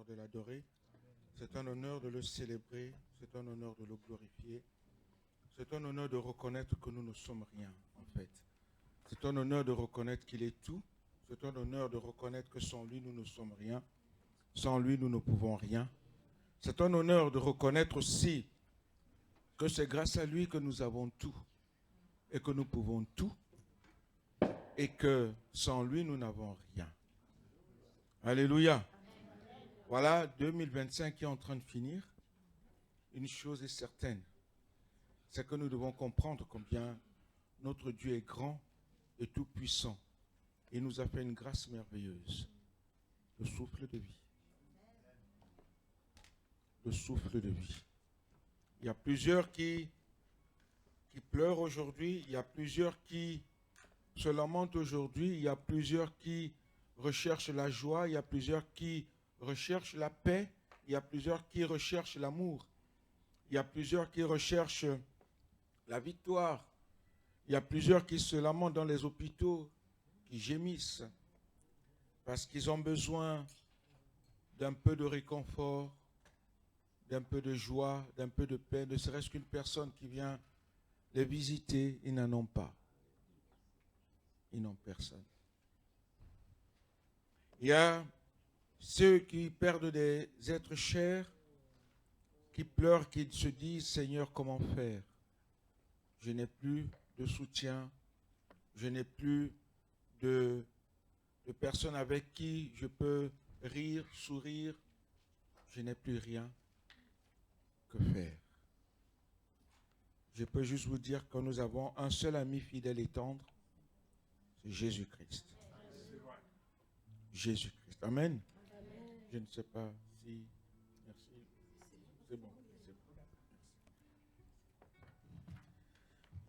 honneur de l'adorer, c'est un honneur de le célébrer, c'est un honneur de le glorifier, c'est un honneur de reconnaître que nous ne sommes rien en fait. C'est un honneur de reconnaître qu'il est tout, c'est un honneur de reconnaître que sans lui nous ne sommes rien, sans lui nous ne pouvons rien. C'est un honneur de reconnaître aussi que c'est grâce à lui que nous avons tout et que nous pouvons tout et que sans lui nous n'avons rien. Alléluia. Voilà 2025 qui est en train de finir. Une chose est certaine, c'est que nous devons comprendre combien notre Dieu est grand et tout puissant. Il nous a fait une grâce merveilleuse, le souffle de vie. Le souffle de vie. Il y a plusieurs qui pleurent aujourd'hui, il y a plusieurs qui se lamentent aujourd'hui, il y a plusieurs qui recherchent la joie, il y a plusieurs qui recherchent la paix, il y a plusieurs qui recherchent l'amour, il y a plusieurs qui recherchent la victoire, il y a plusieurs qui se lamentent dans les hôpitaux, qui gémissent parce qu'ils ont besoin d'un peu de réconfort, d'un peu de joie, d'un peu de paix, ne serait-ce qu'une personne qui vient les visiter, ils n'en ont pas. Ils n'ont personne. Il y a ceux qui perdent des êtres chers, qui pleurent, qui se disent, Seigneur, comment faire? Je n'ai plus de soutien, je n'ai plus de personnes avec qui je peux rire, sourire, je n'ai plus rien. Que faire? Je peux juste vous dire que nous avons un seul ami fidèle et tendre, c'est Jésus-Christ. Jésus-Christ. Amen. Je ne sais pas si... Merci. C'est bon.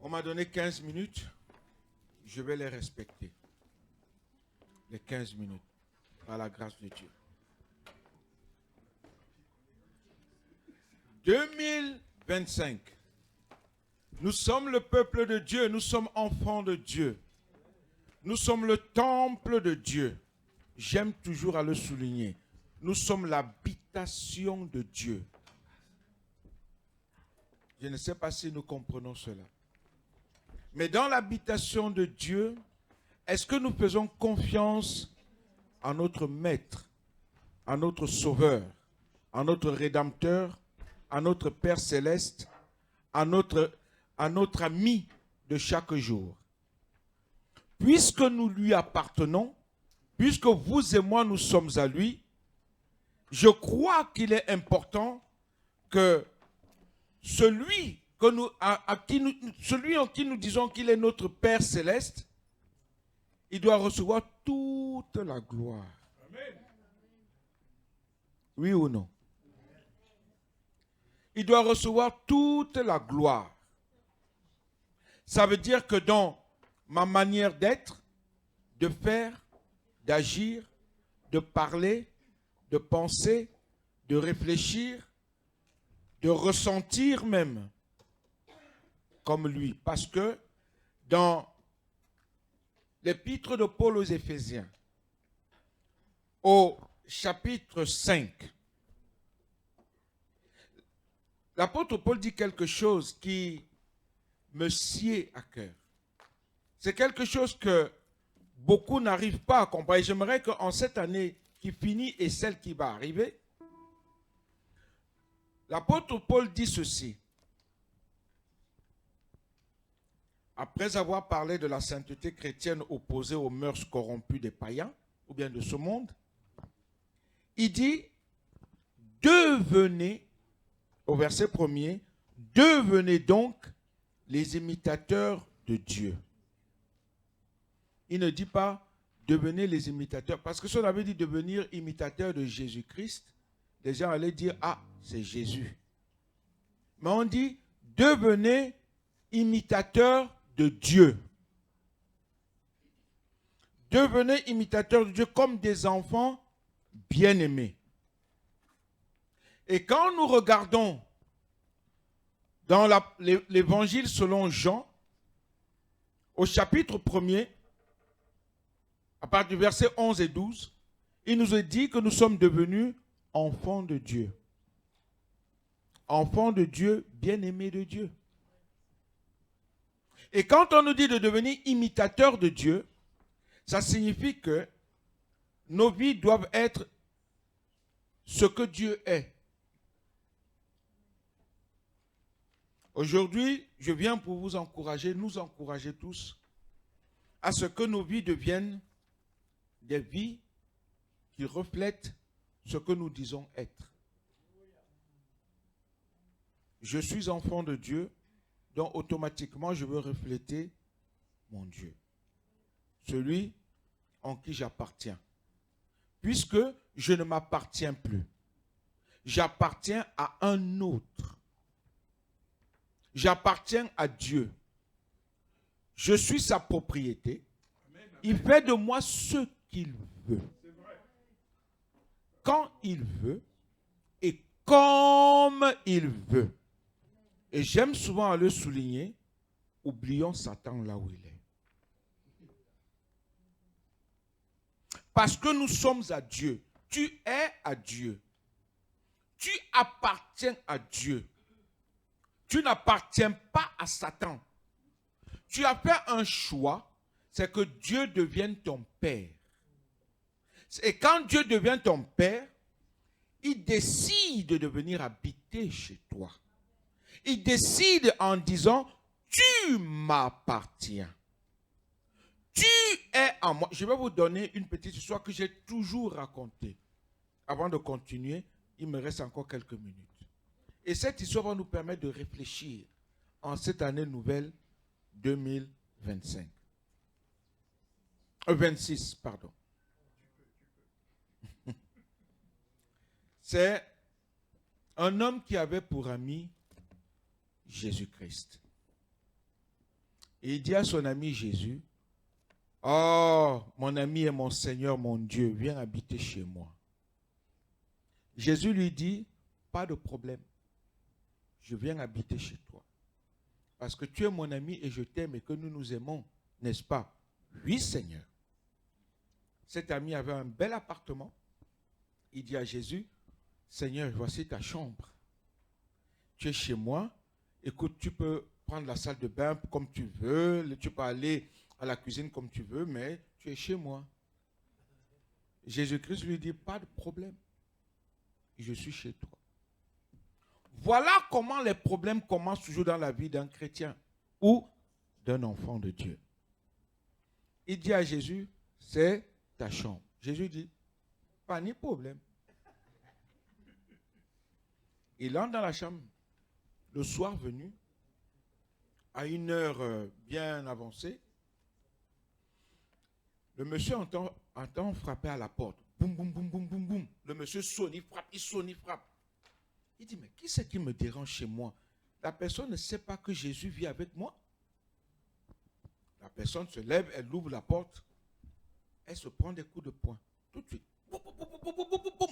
On m'a donné 15 minutes. Je vais les respecter. Les 15 minutes. Par la grâce de Dieu. 2025. Nous sommes le peuple de Dieu. Nous sommes enfants de Dieu. Nous sommes le temple de Dieu. J'aime toujours à le souligner. Nous sommes l'habitation de Dieu. Je ne sais pas si nous comprenons cela. Mais dans l'habitation de Dieu, est-ce que nous faisons confiance à notre Maître, à notre Sauveur, à notre Rédempteur, à notre Père Céleste, à notre ami de chaque jour? Puisque nous lui appartenons, puisque vous et moi nous sommes à lui, je crois qu'il est important que celui en qui nous disons qu'il est notre Père Céleste, il doit recevoir toute la gloire. Amen. Oui ou non? Il doit recevoir toute la gloire. Ça veut dire que dans ma manière d'être, de faire, d'agir, de parler, de penser, de réfléchir, de ressentir même, comme lui. Parce que dans l'épître de Paul aux Éphésiens, au chapitre 5, l'apôtre Paul dit quelque chose qui me sied à cœur. C'est quelque chose que beaucoup n'arrivent pas à comprendre. J'aimerais qu'en cette année qui finit et celle qui va arriver, l'apôtre Paul dit ceci. Après avoir parlé de la sainteté chrétienne opposée aux mœurs corrompues des païens, ou bien de ce monde, il dit, devenez, au verset 1er, devenez donc les imitateurs de Dieu. Il ne dit pas devenez les imitateurs, parce que si on avait dit devenir imitateur de Jésus-Christ, les gens allaient dire, ah, c'est Jésus. Mais on dit, devenez imitateurs de Dieu. Devenez imitateurs de Dieu comme des enfants bien-aimés. Et quand nous regardons dans l'évangile selon Jean, au chapitre 1er, à partir du verset 11 et 12, il nous est dit que nous sommes devenus enfant de Dieu. Enfant de Dieu, bien-aimé de Dieu. Et quand on nous dit de devenir imitateur de Dieu, ça signifie que nos vies doivent être ce que Dieu est. Aujourd'hui, je viens pour vous encourager, nous encourager tous, à ce que nos vies deviennent des vies qui reflètent ce que nous disons être. Je suis enfant de Dieu, donc automatiquement je veux refléter mon Dieu, celui en qui j'appartiens. Puisque je ne m'appartiens plus, j'appartiens à un autre. J'appartiens à Dieu. Je suis sa propriété. Il fait de moi ce qu'il veut. Quand il veut et comme il veut. Et j'aime souvent le souligner, oublions Satan là où il est. Parce que nous sommes à Dieu. Tu es à Dieu. Tu appartiens à Dieu. Tu n'appartiens pas à Satan. Tu as fait un choix, c'est que Dieu devienne ton Père. Et quand Dieu devient ton Père, il décide de venir habiter chez toi. Il décide en disant, tu m'appartiens. Tu es en moi. Je vais vous donner une petite histoire que j'ai toujours racontée. Avant de continuer, il me reste encore quelques minutes. Et cette histoire va nous permettre de réfléchir en cette année nouvelle 2025. 26, pardon. C'est un homme qui avait pour ami Jésus-Christ. Et il dit à son ami Jésus, « Oh, mon ami et mon Seigneur, mon Dieu, viens habiter chez moi. » Jésus lui dit, « Pas de problème. Je viens habiter chez toi. Parce que tu es mon ami et je t'aime et que nous nous aimons, n'est-ce pas? » Oui, Seigneur. Cet ami avait un bel appartement. Il dit à Jésus, « Seigneur, voici ta chambre. Tu es chez moi. Écoute, tu peux prendre la salle de bain comme tu veux. Tu peux aller à la cuisine comme tu veux, mais tu es chez moi. » Jésus-Christ lui dit, « Pas de problème. Je suis chez toi. » Voilà comment les problèmes commencent toujours dans la vie d'un chrétien ou d'un enfant de Dieu. Il dit à Jésus, c'est ta chambre. Jésus dit, pas ni problème. Il entre dans la chambre. Le soir venu, à une heure bien avancée, le monsieur entend frapper à la porte. Boum, boum, boum, boum, boum, boum. Le monsieur sonne, il frappe, il sonne, il frappe. Il dit, mais qui c'est qui me dérange chez moi? La personne ne sait pas que Jésus vit avec moi. La personne se lève, elle ouvre la porte, elle se prend des coups de poing. Tout de suite. Boum, boum, boum, boum, boum, boum, boum.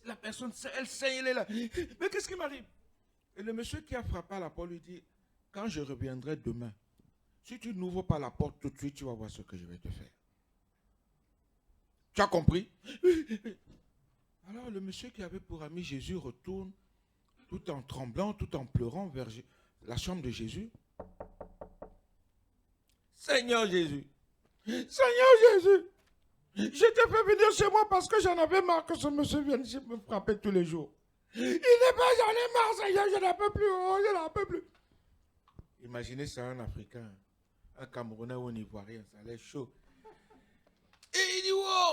La personne, elle saigne, elle est là. Mais qu'est-ce qui m'arrive? Et le monsieur qui a frappé à la porte lui dit, quand je reviendrai demain, si tu n'ouvres pas la porte tout de suite, tu vas voir ce que je vais te faire. Tu as compris? Alors le monsieur qui avait pour ami Jésus retourne tout en tremblant, tout en pleurant vers la chambre de Jésus. Seigneur Jésus, Seigneur Jésus, je t'ai fait venir chez moi parce que j'en avais marre que ce monsieur vienne me frapper tous les jours. Il n'est pas, j'en ai marre, Seigneur, je n'en peux plus, oh, je n'en peux plus. Imaginez ça, un Africain, un Camerounais ou un Ivoirien, ça allait chaud. Et il dit, oh,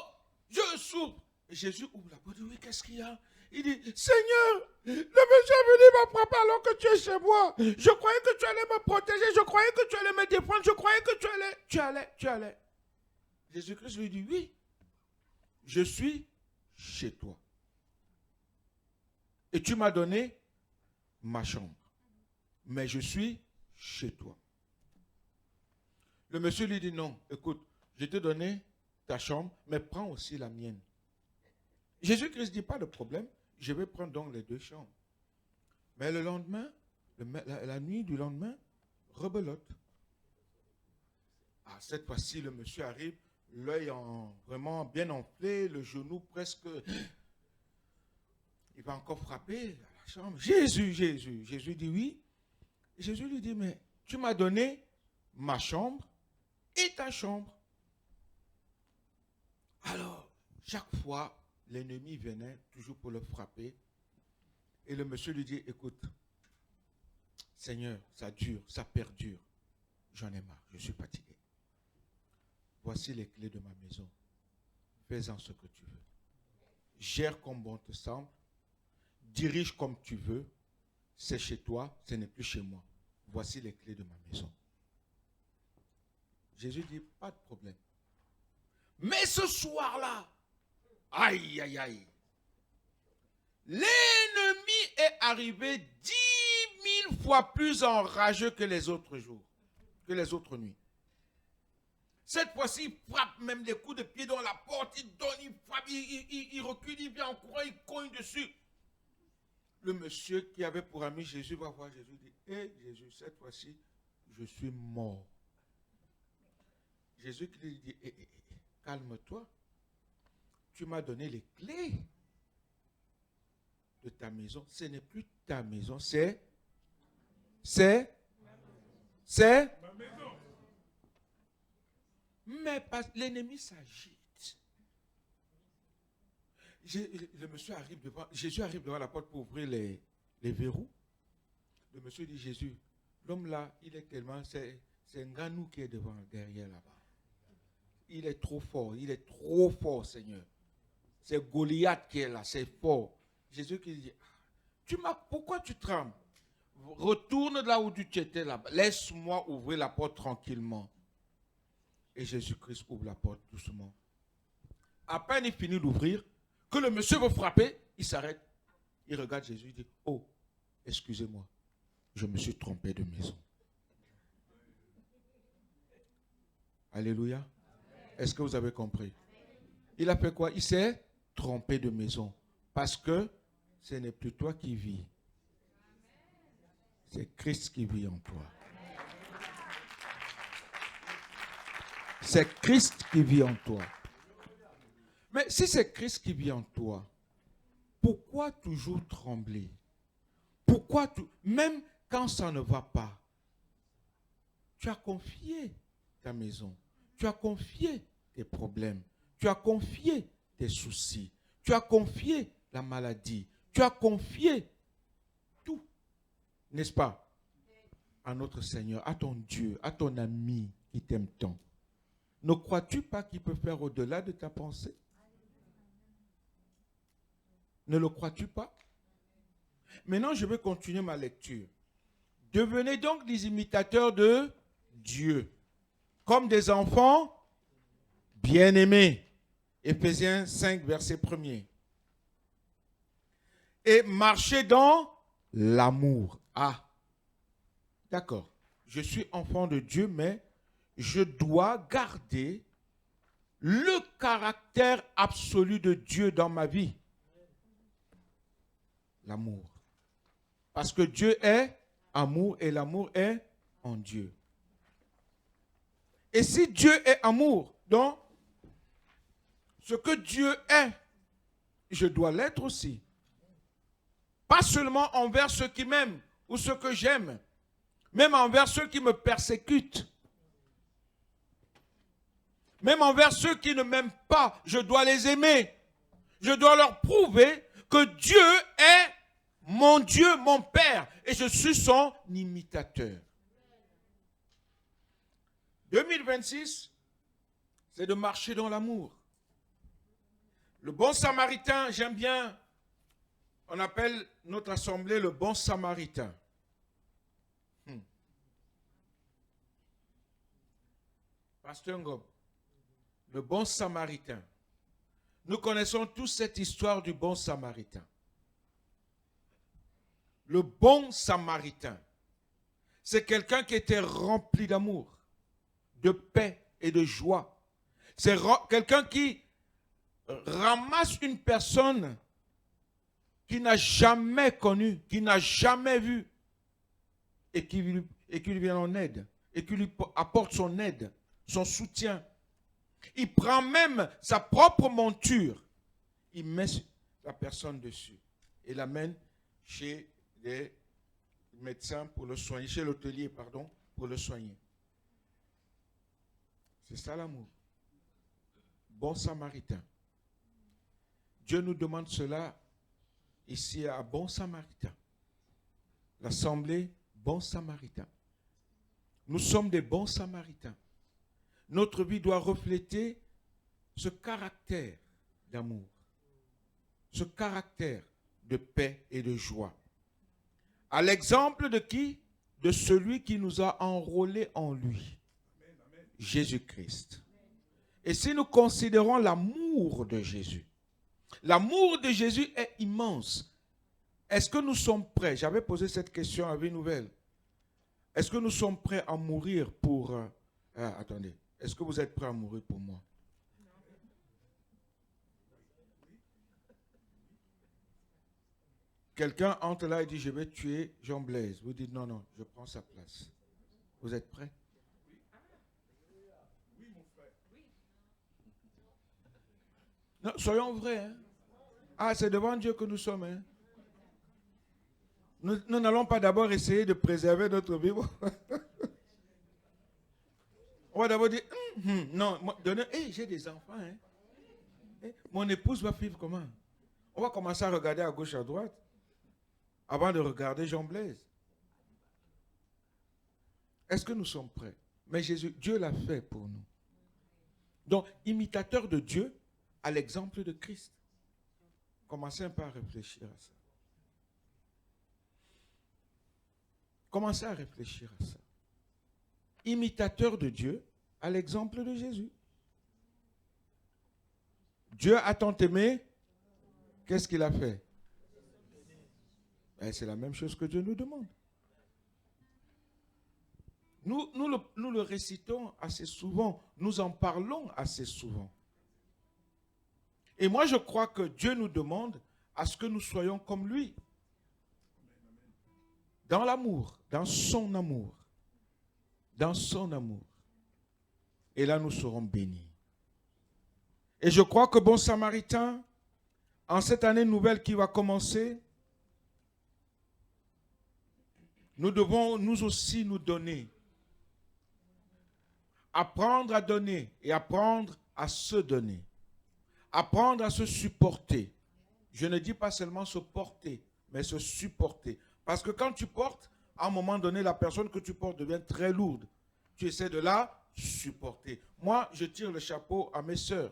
je souffre. Et Jésus ouvre la porte, il dit, oui, qu'est-ce qu'il y a? Il dit, Seigneur, le monsieur est venu me frapper alors que tu es chez moi. Je croyais que tu allais me protéger, je croyais que tu allais me défendre, je croyais que tu allais. Jésus-Christ lui dit, oui, je suis chez toi. Et tu m'as donné ma chambre. Mais je suis chez toi. Le monsieur lui dit, non, écoute, je t'ai donné ta chambre, mais prends aussi la mienne. Jésus-Christ dit, pas de problème, je vais prendre donc les deux chambres. Mais le lendemain, la nuit du lendemain, rebelote. Ah, cette fois-ci, le monsieur arrive, l'œil vraiment bien enflé, le genou presque va encore frapper à la chambre. Jésus, Jésus. Jésus dit oui. Et Jésus lui dit, mais tu m'as donné ma chambre et ta chambre. Alors, chaque fois, l'ennemi venait toujours pour le frapper. Et le monsieur lui dit, écoute, Seigneur, ça dure, ça perdure. J'en ai marre, je suis fatigué. Voici les clés de ma maison. Fais-en ce que tu veux. Gère comme bon te semble. Dirige comme tu veux. C'est chez toi, ce n'est plus chez moi. Voici les clés de ma maison. Jésus dit, pas de problème. Mais ce soir-là, aïe, aïe, aïe, l'ennemi est arrivé 10 000 fois plus enrageux que les autres jours, que les autres nuits. Cette fois-ci, il frappe même des coups de pied dans la porte, il donne, il frappe, il recule, il vient en courant, il cogne dessus. Le monsieur qui avait pour ami Jésus va voir Jésus et dit, hé Jésus, cette fois-ci, je suis mort. Jésus qui lui dit, calme-toi, tu m'as donné les clés de ta maison. Ce n'est plus ta maison, c'est ma maison. Mais l'ennemi s'agite. Le monsieur arrive devant, Jésus arrive devant la porte pour ouvrir les verrous. Le monsieur dit, Jésus, l'homme là, il est tellement, c'est un ganou qui est devant, derrière là-bas. Il est trop fort, Seigneur. C'est Goliath qui est là, c'est fort. Jésus qui dit, pourquoi tu trembles? Retourne là où tu étais là-bas. Laisse-moi ouvrir la porte tranquillement. Et Jésus-Christ ouvre la porte doucement. À peine il finit d'ouvrir, que le monsieur veut frapper, il s'arrête. Il regarde Jésus, il dit, oh, excusez-moi, je me suis trompé de maison. Alléluia. Est-ce que vous avez compris? Il a fait quoi? Il s'est trompé de maison. Parce que ce n'est plus toi qui vis. C'est Christ qui vit en toi. C'est Christ qui vit en toi. Mais si c'est Christ qui vit en toi, pourquoi toujours trembler? Pourquoi même quand ça ne va pas, tu as confié ta maison, tu as confié tes problèmes, tu as confié tes soucis, tu as confié la maladie, tu as confié tout, n'est-ce pas, à notre Seigneur, à ton Dieu, à ton ami qui t'aime tant. Ne crois-tu pas qu'il peut faire au-delà de ta pensée? Ne le crois-tu pas? Maintenant, je vais continuer ma lecture. Devenez donc des imitateurs de Dieu, comme des enfants bien-aimés. Éphésiens 5, verset 1er. Et marchez dans l'amour. Ah, d'accord. Je suis enfant de Dieu, mais je dois garder le caractère absolu de Dieu dans ma vie. L'amour. Parce que Dieu est amour et l'amour est en Dieu. Et si Dieu est amour, donc ce que Dieu est, je dois l'être aussi. Pas seulement envers ceux qui m'aiment ou ceux que j'aime, même envers ceux qui me persécutent. Même envers ceux qui ne m'aiment pas, je dois les aimer. Je dois leur prouver que Dieu est mon Dieu, mon Père, et je suis son imitateur. 2026, c'est de marcher dans l'amour. Le bon samaritain, j'aime bien, on appelle notre assemblée le bon samaritain. Pasteur Ngob, le bon samaritain. Nous connaissons tous cette histoire du bon samaritain. Le bon samaritain, c'est quelqu'un qui était rempli d'amour, de paix et de joie. C'est quelqu'un qui ramasse une personne qui n'a jamais connu, qui n'a jamais vu, et qui lui vient en aide, et qui lui apporte son aide, son soutien. Il prend même sa propre monture, il met la personne dessus, et l'amène chez des médecins pour le soigner, chez l'hôtelier, pardon, pour le soigner. C'est ça l'amour. Bon samaritain. Dieu nous demande cela ici à Bon Samaritain. L'assemblée Bon Samaritain. Nous sommes des bons samaritains. Notre vie doit refléter ce caractère d'amour, ce caractère de paix et de joie. À l'exemple de qui? De celui qui nous a enrôlés en lui, Jésus-Christ. Et si nous considérons l'amour de Jésus, l'amour de Jésus est immense. Est-ce que nous sommes prêts? J'avais posé cette question à Vie Nouvelle. Est-ce que nous sommes prêts à mourir pour... attendez. Est-ce que vous êtes prêts à mourir pour moi? Quelqu'un entre là et dit, je vais tuer Jean Blaise. Vous dites, non, non, je prends sa place. Vous êtes prêts? Oui, mon frère. Non, soyons vrais. Hein? Ah, c'est devant Dieu que nous sommes. Hein? Nous n'allons pas d'abord essayer de préserver notre vie. On va d'abord dire, non, j'ai des enfants. Hein? Mon épouse va vivre comment? On va commencer à regarder à gauche, à droite, avant de regarder Jean Blaise. Est-ce que nous sommes prêts? Mais Jésus, Dieu l'a fait pour nous. Donc, imitateur de Dieu, à l'exemple de Christ. Commencez un peu à réfléchir à ça. Commencez à réfléchir à ça. Imitateur de Dieu, à l'exemple de Jésus. Dieu a tant aimé, qu'est-ce qu'il a fait? C'est la même chose que Dieu nous demande. Nous le récitons assez souvent, nous en parlons assez souvent. Et moi, je crois que Dieu nous demande à ce que nous soyons comme lui. Dans l'amour, dans son amour. Dans son amour. Et là, nous serons bénis. Et je crois que Bon Samaritain, en cette année nouvelle qui va commencer, nous devons nous aussi nous donner. Apprendre à donner et apprendre à se donner. Apprendre à se supporter. Je ne dis pas seulement se porter, mais se supporter. Parce que quand tu portes, à un moment donné, la personne que tu portes devient très lourde. Tu essaies de la supporter. Moi, je tire le chapeau à mes sœurs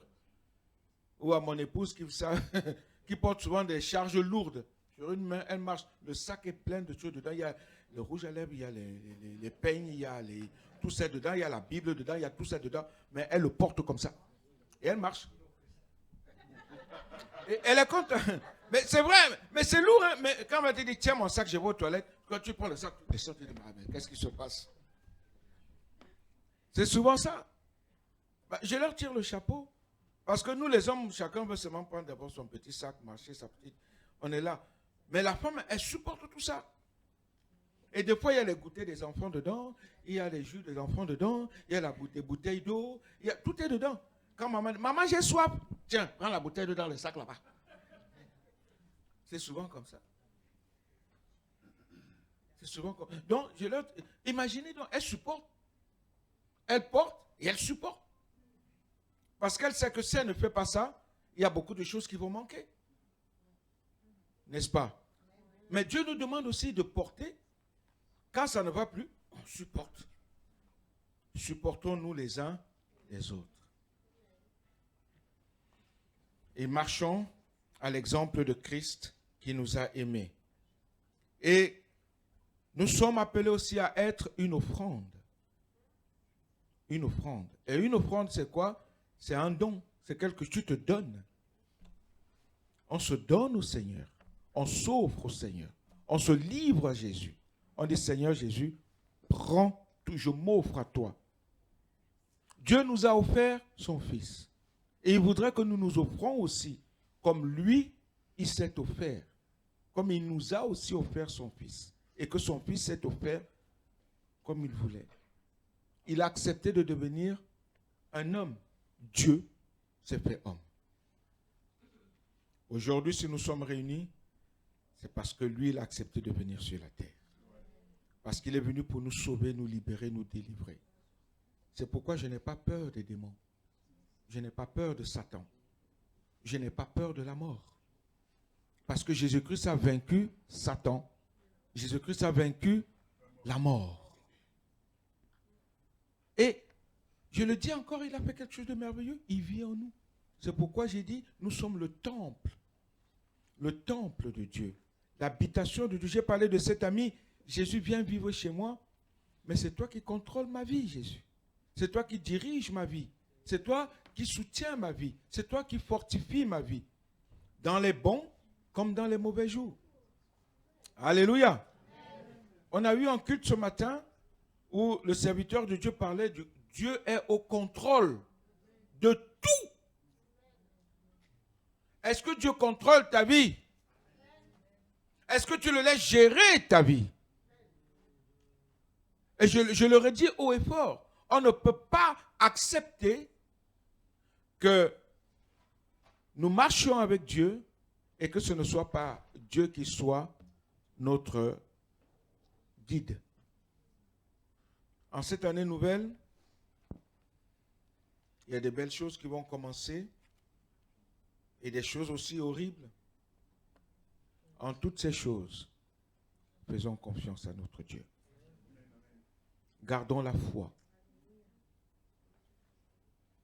ou à mon épouse qui porte souvent des charges lourdes. Sur une main, elle marche. Le sac est plein de choses dedans. Il y a le rouge à lèvres, il y a les peignes, il y a tout ça dedans, il y a la Bible dedans, il y a tout ça dedans. Mais elle le porte comme ça. Et elle marche. Et elle est contente. Mais c'est vrai, mais c'est lourd. Hein? Mais quand on va te dire, tiens mon sac, je vais aux toilettes, quand tu prends le sac, tu descends, tu dis, qu'est-ce qui se passe? C'est souvent ça. Je leur tire le chapeau. Parce que nous, les hommes, chacun veut seulement prendre d'abord son petit sac, marcher, sa petite. On est là. Mais la femme, elle supporte tout ça. Et des fois, il y a les goûters des enfants dedans, il y a les jus des enfants dedans, il y a des bouteilles d'eau, tout est dedans. Quand maman dit, maman, j'ai soif. Tiens, prends la bouteille d'eau dans le sac là-bas. C'est souvent comme ça. C'est souvent comme ça. Donc, imaginez donc, elle supporte. Elle porte et elle supporte. Parce qu'elle sait que si elle ne fait pas ça, il y a beaucoup de choses qui vont manquer. N'est-ce pas? Mais Dieu nous demande aussi de porter. Quand ça ne va plus, on supporte. Supportons-nous les uns les autres. Et marchons à l'exemple de Christ qui nous a aimés. Et nous sommes appelés aussi à être une offrande. Une offrande. Et une offrande, c'est quoi? C'est un don. C'est quelque chose que tu te donnes. On se donne au Seigneur. On s'offre au Seigneur. On se livre à Jésus. On dit, Seigneur Jésus, prends tout, je m'offre à toi. Dieu nous a offert son Fils. Et il voudrait que nous nous offrons aussi, comme lui, il s'est offert. Comme il nous a aussi offert son Fils. Et que son Fils s'est offert comme il voulait. Il a accepté de devenir un homme. Dieu s'est fait homme. Aujourd'hui, si nous sommes réunis, C'est parce que lui, il a accepté de venir sur la terre. Parce qu'il est venu pour nous sauver, nous libérer, nous délivrer. C'est pourquoi je n'ai pas peur des démons. Je n'ai pas peur de Satan. Je n'ai pas peur de la mort. Parce que Jésus-Christ a vaincu Satan. Jésus-Christ a vaincu la mort. Et je le dis encore, il a fait quelque chose de merveilleux. Il vit en nous. C'est pourquoi j'ai dit, nous sommes le temple de Dieu. L'habitation de Dieu. J'ai parlé de cet ami. Jésus vient vivre chez moi. Mais c'est toi qui contrôles ma vie, Jésus. C'est toi qui diriges ma vie. C'est toi qui soutiens ma vie. C'est toi qui fortifies ma vie. Dans les bons comme dans les mauvais jours. Alléluia. On a eu un culte ce matin où le serviteur de Dieu parlait de Dieu est au contrôle de tout. Est-ce que Dieu contrôle ta vie? Est-ce que tu le laisses gérer ta vie? Et je le redis haut et fort. On ne peut pas accepter que nous marchions avec Dieu et que ce ne soit pas Dieu qui soit notre guide. En cette année nouvelle, il y a des belles choses qui vont commencer et des choses aussi horribles. En toutes ces choses, faisons confiance à notre Dieu. Gardons la foi.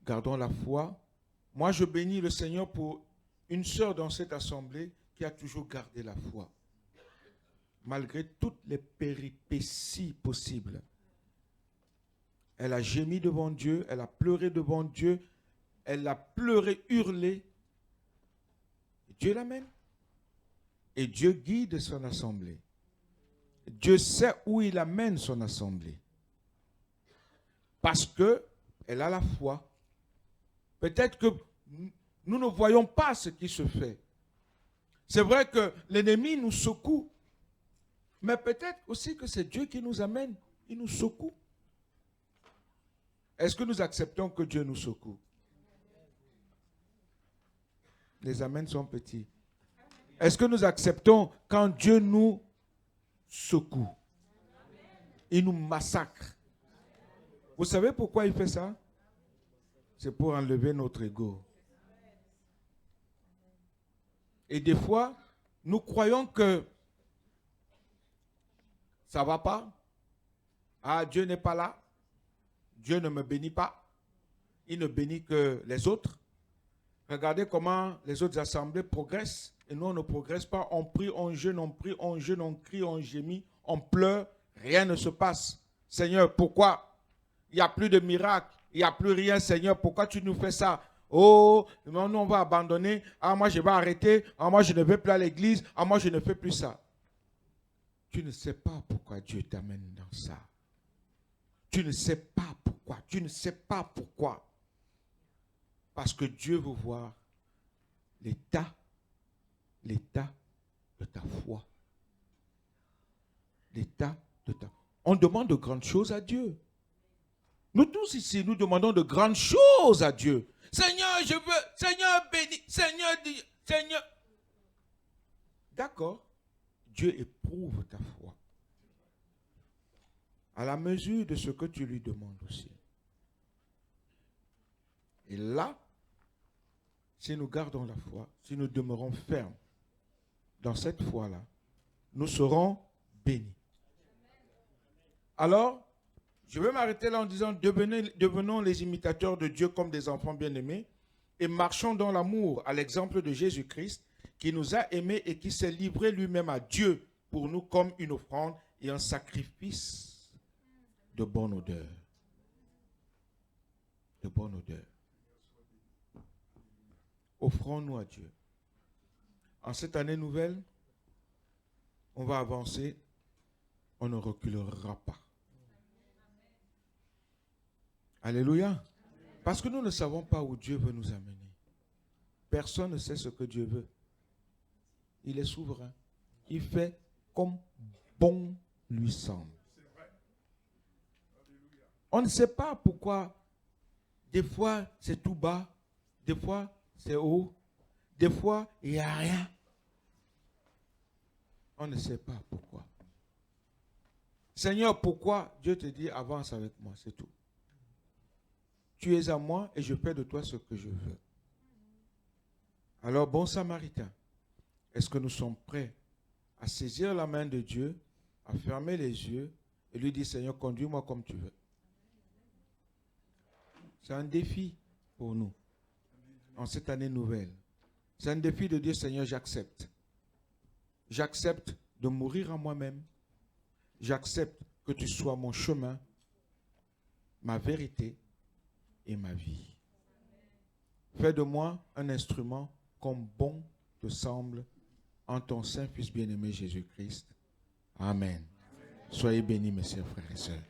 Gardons la foi. Moi, je bénis le Seigneur pour une sœur dans cette assemblée qui a toujours gardé la foi. Malgré toutes les péripéties possibles. Elle a gémi devant Dieu, elle a pleuré devant Dieu, elle a pleuré, hurlé. Dieu l'amène. Et Dieu guide son assemblée. Dieu sait où il amène son assemblée. Parce qu'elle a la foi. Peut-être que nous ne voyons pas ce qui se fait. C'est vrai que l'ennemi nous secoue. Mais peut-être aussi que c'est Dieu qui nous amène. Il nous secoue. Est-ce que nous acceptons que Dieu nous secoue? Les amens sont petits. Est-ce que nous acceptons quand Dieu nous secoue? Il nous massacre. Vous savez pourquoi il fait ça? C'est pour enlever notre ego. Et des fois, nous croyons que ça ne va pas. Ah, Dieu n'est pas là. Dieu ne me bénit pas. Il ne bénit que les autres. Regardez comment les autres assemblées progressent. Et nous, on ne progresse pas. On prie, on jeûne, on prie, on jeûne, on crie, on gémit, on pleure. Rien ne se passe. Seigneur, pourquoi? Il n'y a plus de miracle. Il n'y a plus rien, Seigneur. Pourquoi tu nous fais ça? Oh, non, on va abandonner. Ah, moi, je vais arrêter. Ah, moi, je ne vais plus à l'église. Ah, moi, je ne fais plus ça. Tu ne sais pas pourquoi Dieu t'amène dans ça. Tu ne sais pas pourquoi. Tu ne sais pas pourquoi. Parce que Dieu veut voir l'état de ta foi. L'état de ta foi. On demande de grandes choses à Dieu. Nous tous ici, nous demandons de grandes choses à Dieu. Seigneur, je veux, Seigneur, bénis, Seigneur, Seigneur. D'accord. Dieu éprouve ta foi. À la mesure de ce que tu lui demandes aussi. Et là, si nous gardons la foi, si nous demeurons fermes dans cette foi-là, nous serons bénis. Alors, je vais m'arrêter là en disant, devenons les imitateurs de Dieu comme des enfants bien-aimés et marchons dans l'amour à l'exemple de Jésus-Christ qui nous a aimés et qui s'est livré lui-même à Dieu pour nous comme une offrande et un sacrifice de bonne odeur. De bonne odeur. Offrons-nous à Dieu. En cette année nouvelle, on va avancer, on ne reculera pas. Alléluia. Parce que nous ne savons pas où Dieu veut nous amener. Personne ne sait ce que Dieu veut. Il est souverain. Il fait comme bon lui semble. On ne sait pas pourquoi. Des fois, c'est tout bas. Des fois, c'est haut. Des fois, il n'y a rien. On ne sait pas pourquoi. Seigneur, pourquoi? Dieu te dit, avance avec moi, c'est tout. Tu es à moi et je fais de toi ce que je veux. Alors, bon Samaritain, est-ce que nous sommes prêts à saisir la main de Dieu, à fermer les yeux et lui dire, Seigneur, conduis-moi comme tu veux? C'est un défi pour nous, en cette année nouvelle. C'est un défi de dire, Seigneur, j'accepte. J'accepte de mourir à moi-même. J'accepte que tu sois mon chemin, ma vérité et ma vie. Fais de moi un instrument comme bon te semble en ton Saint-Fils bien-aimé Jésus-Christ. Amen. Soyez bénis, mes chers frères et sœurs.